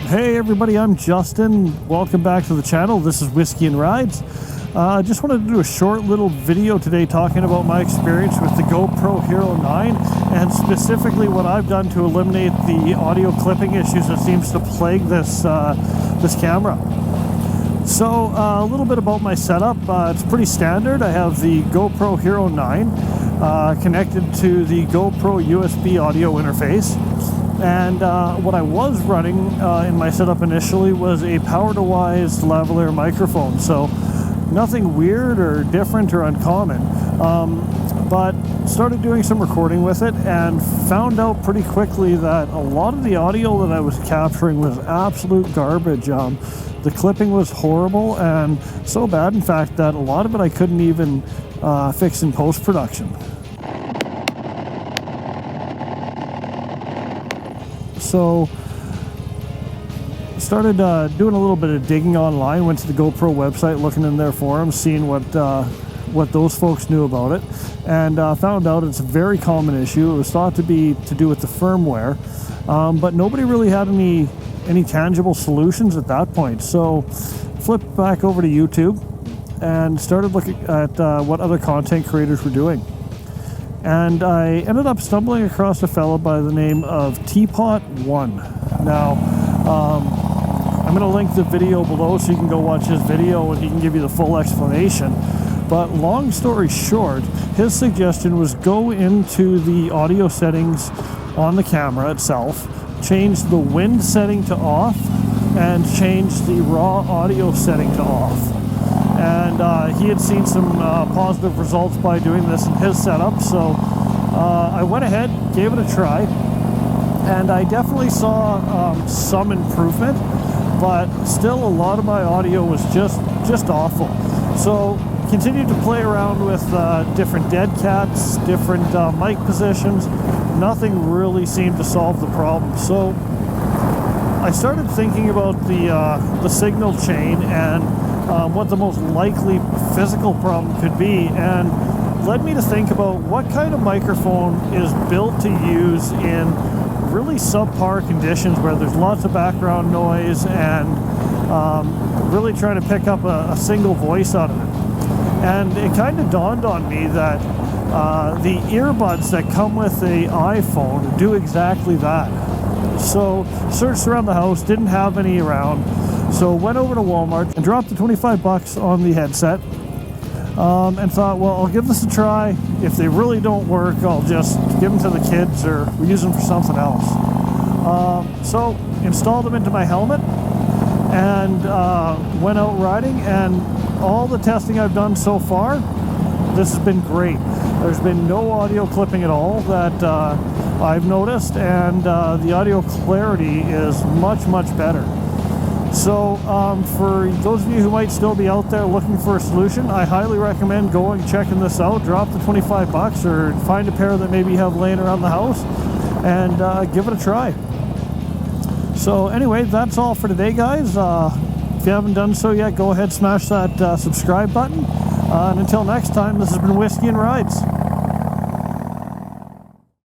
Hey everybody, I'm Justin. Welcome back to the channel. This is Whiskey and Rides. I just wanted to do a short little video today talking about my experience with the Gopro Hero 9 and specifically what I've done to eliminate the audio clipping issues that seems to plague this camera. So a little bit about my setup. It's pretty standard. I have the GoPro Hero 9 connected to the GoPro USB audio interface. And what I was running in my setup initially was a power-to-wise lavalier microphone, so nothing weird or different or uncommon. But started doing some recording with it and found out pretty quickly that a lot of the audio that I was capturing was absolute garbage. The clipping was horrible, and so bad in fact that a lot of it I couldn't even fix in post-production. So started doing a little bit of digging online, went to the GoPro website, looking in their forums, seeing what those folks knew about it, and found out it's a very common issue. It was thought to be to do with the firmware, but nobody really had any tangible solutions at that point. So flipped back over to YouTube and started looking at what other content creators were doing. And I ended up stumbling across a fellow by the name of TeapotOne. Now, I'm going to link the video below so you can go watch his video and he can give you the full explanation. But long story short, his suggestion was go into the audio settings on the camera itself, change the wind setting to off, and change the raw audio setting to off. And he had seen some positive results by doing this in his setup, so I went ahead, gave it a try, and I definitely saw some improvement, but still a lot of my audio was just awful. So continued to play around with different dead cats, different mic positions. Nothing really seemed to solve the problem. So I started thinking about the signal chain and what the most likely physical problem could be, and led me to think about what kind of microphone is built to use in really subpar conditions where there's lots of background noise and really trying to pick up a single voice out of it. And it kind of dawned on me that the earbuds that come with the iPhone do exactly that. So searched around the house, didn't have any around. So went over to Walmart and dropped the 25 bucks on the headset, and thought, well, I'll give this a try. If they really don't work, I'll just give them to the kids or use them for something else. So installed them into my helmet and went out riding, and all the testing I've done so far, this has been great. There's been no audio clipping at all that I've noticed, and the audio clarity is much better. So for those of you who might still be out there looking for a solution, I highly recommend going checking this out. Drop the 25 bucks or find a pair that maybe you have laying around the house and give it a try. So anyway, that's all for today, guys. If you haven't done so yet, go ahead, smash that subscribe button. And until next time, this has been Whiskey and Rides.